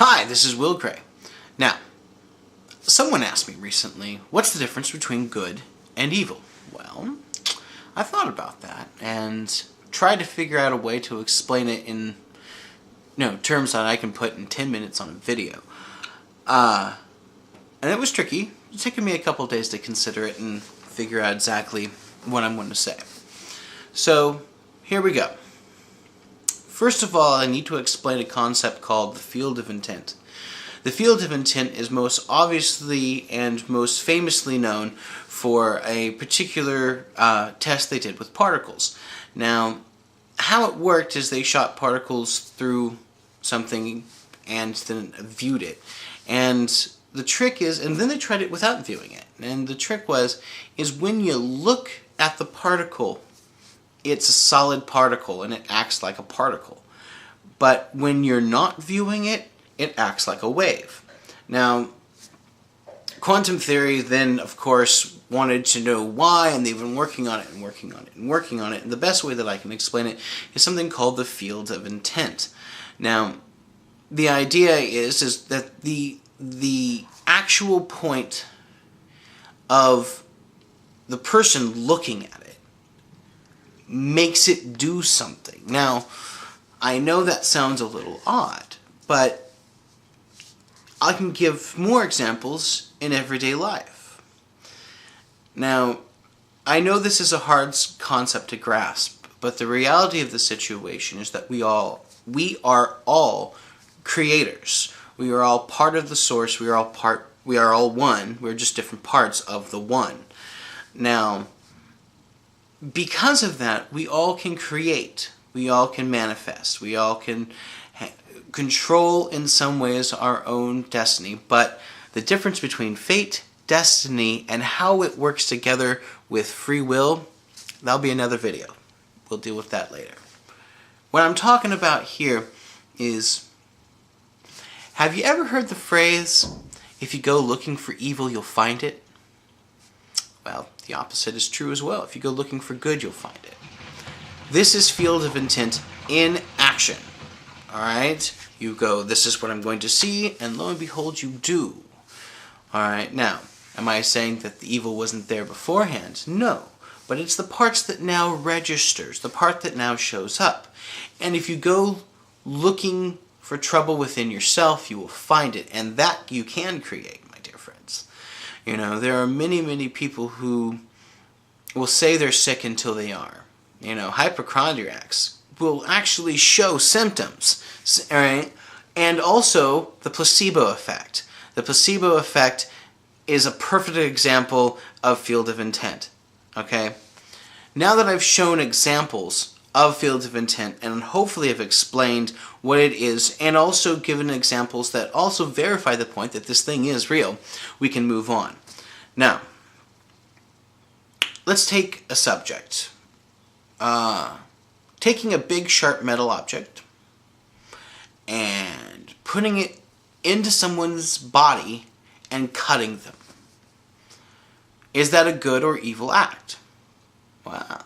Hi, this is Will Gray. Now, someone asked me recently, what's the difference between good and evil? Well, I thought about that and tried to figure out a way to explain it in terms that I can put in 10 minutes on a video. And it was tricky. It's taken me a couple of days to consider it and figure out exactly what I'm going to say. So, here we go. First of all, I need to explain a concept called the field of intent. The field of intent is most obviously and most famously known for a particular test they did with particles. Now, how it worked is they shot particles through something and then viewed it. And the trick is, and then they tried it without viewing it. And the trick is when you look at the particle, it's a solid particle and it acts like a particle. But when you're not viewing it, it acts like a wave. Now, quantum theory then, of course, wanted to know why, and they've been working on it and working on it and working on it. And the best way that I can explain it is something called the field of intent. Now, the idea is that the actual point of the person looking at it makes it do something. Now, I know that sounds a little odd, but I can give more examples in everyday life. Now, I know this is a hard concept to grasp, but the reality of the situation is that we are all creators. We are all part of the source. We are all one. We're just different parts of the one. Now, because of that, we all can create, we all can manifest, we all can control in some ways our own destiny, but the difference between fate, destiny, and how it works together with free will, that'll be another video. We'll deal with that later. What I'm talking about here is, have you ever heard the phrase, if you go looking for evil, you'll find it? Well, the opposite is true as well. If you go looking for good, you'll find it. This is field of intent in action. Alright? You go, this is what I'm going to see, and lo and behold, you do. Alright, now, am I saying that the evil wasn't there beforehand? No. But it's the parts that now registers, the part that now shows up. And if you go looking for trouble within yourself, you will find it, and that you can create, my dear friends. There are many, many people who will say they're sick until they are. Hypochondriacs will actually show symptoms, right? And also the placebo effect. The placebo effect is a perfect example of field of intent, okay? Now that I've shown examples of fields of intent and hopefully have explained what it is and also given examples that also verify the point that this thing is real, we can move on. Now, let's take a subject. Taking a big sharp metal object and putting it into someone's body and cutting them. Is that a good or evil act? Wow.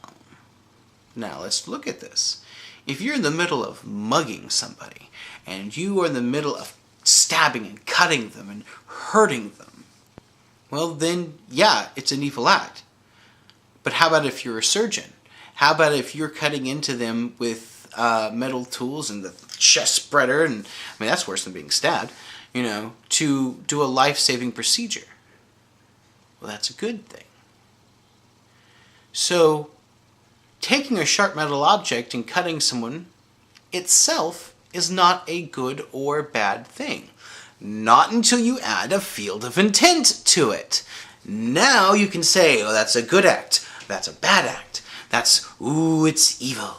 Now let's look at this. If you're in the middle of mugging somebody and you are in the middle of stabbing and cutting them and hurting them, well then, yeah, it's an evil act. But how about if you're a surgeon? How about if you're cutting into them with metal tools and the chest spreader, and that's worse than being stabbed, to do a life-saving procedure? Well, that's a good thing. So, taking a sharp metal object and cutting someone itself is not a good or bad thing. Not until you add a field of intent to it. Now you can say, oh, that's a good act, that's a bad act. It's evil.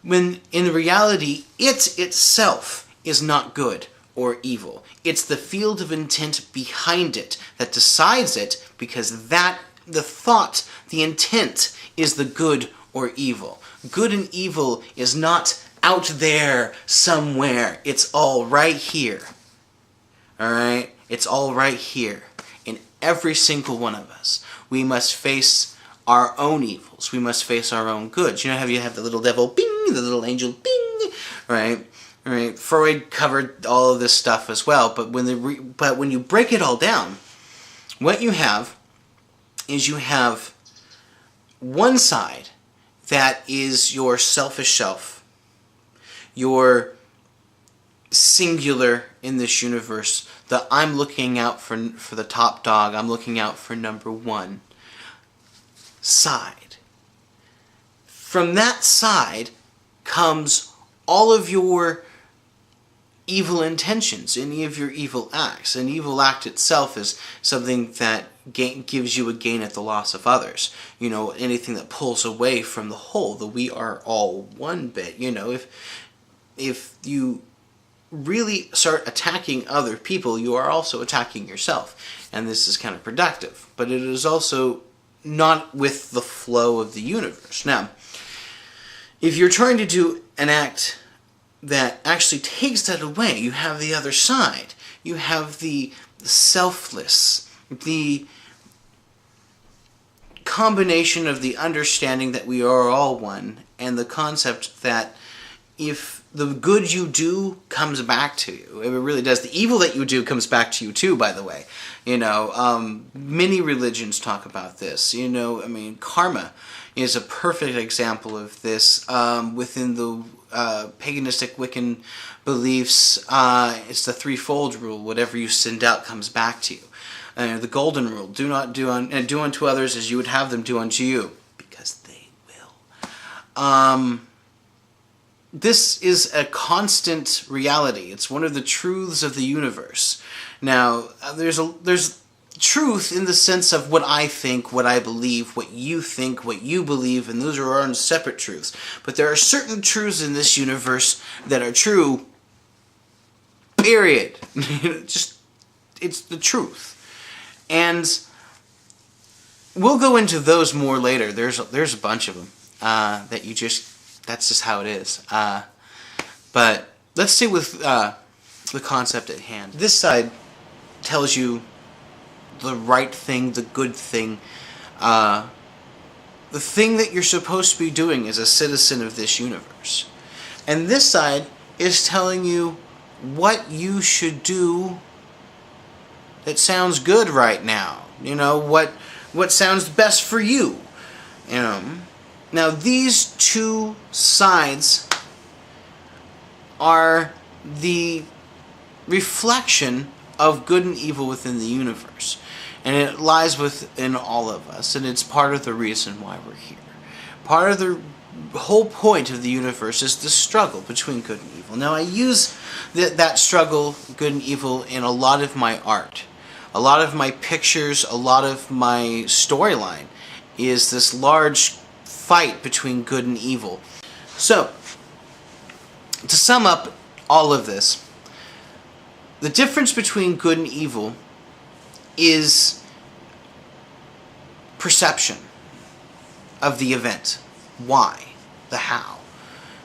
When in reality, it itself is not good or evil. It's the field of intent behind it that decides it, because the thought, the intent, is the good or evil. Good and evil is not out there somewhere. It's all right here. Alright? It's all right here. In every single one of us. We must face our own evils. We must face our own goods. How you have the little devil, bing, the little angel, bing, right? All right, Freud covered all of this stuff as well, but when you break it all down, what you have is you have one side that is your selfish self, your singular in this universe, that I'm looking out for the top dog, I'm looking out for number one side. From that side comes all of your evil intentions, any of your evil acts. An evil act itself is something that gives you a gain at the loss of others. You know, anything that pulls away from the whole, the we are all one bit. You know, if you really start attacking other people, you are also attacking yourself. And this is counterproductive. But it is also not with the flow of the universe. Now, if you're trying to do an act that actually takes that away, you have the other side. You have the selfless, the combination of the understanding that we are all one, and the concept that if the good you do comes back to you, it really does. The evil that you do comes back to you too, by the way. You know, many religions talk about this. You know, I mean, karma is a perfect example of this. Within the paganistic Wiccan beliefs, it's the threefold rule: whatever you send out comes back to you. The golden rule: do not do unto others as you would have them do unto you, because they will. This is a constant reality. It's one of the truths of the universe. Now, there's truth in the sense of what I think, what I believe, what you think, what you believe, and those are our own separate truths. But there are certain truths in this universe that are true, period. Just, it's the truth. And we'll go into those more later. There's a bunch of them that you just... That's just how it is. But let's stay with the concept at hand. This side tells you the right thing, the good thing, the thing that you're supposed to be doing as a citizen of this universe. And this side is telling you what you should do that sounds good right now. You know, what sounds best for you. You know. Now, these two sides are the reflection of good and evil within the universe. And it lies within all of us, and it's part of the reason why we're here. Part of the whole point of the universe is the struggle between good and evil. Now, I use that struggle, good and evil, in a lot of my art. A lot of my pictures, a lot of my storyline is this large fight between good and evil. So, to sum up all of this, the difference between good and evil is perception of the event. Why? The how.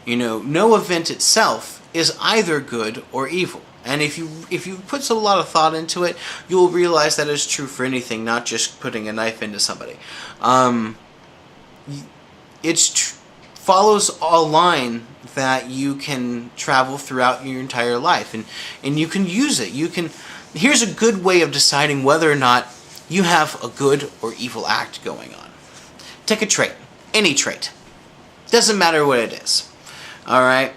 You know, no event itself is either good or evil. And if you put a lot of thought into it, you'll realize that is true for anything, not just putting a knife into somebody. It follows a line that you can travel throughout your entire life, and you can use it. Here's a good way of deciding whether or not you have a good or evil act going on. Take a trait, any trait. Doesn't matter what it is. Alright?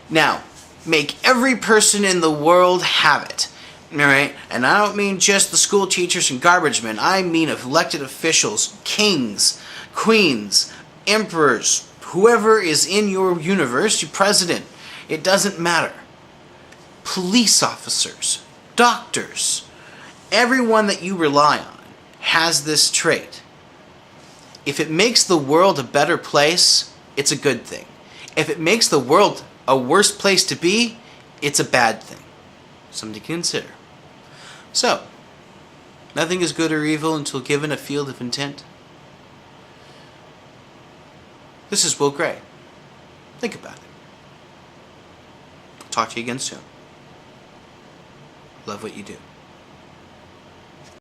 Now, make every person in the world have it. Alright? And I don't mean just the school teachers and garbage men. I mean elected officials, kings, queens, emperors, whoever is in your universe, your president. It doesn't matter. Police officers, doctors, everyone that you rely on has this trait. If it makes the world a better place, it's a good thing. If it makes the world a worse place to be, it's a bad thing. Something to consider. So, nothing is good or evil until given a field of intent. This is Will Gray. Think about it. Talk to you again soon. Love what you do.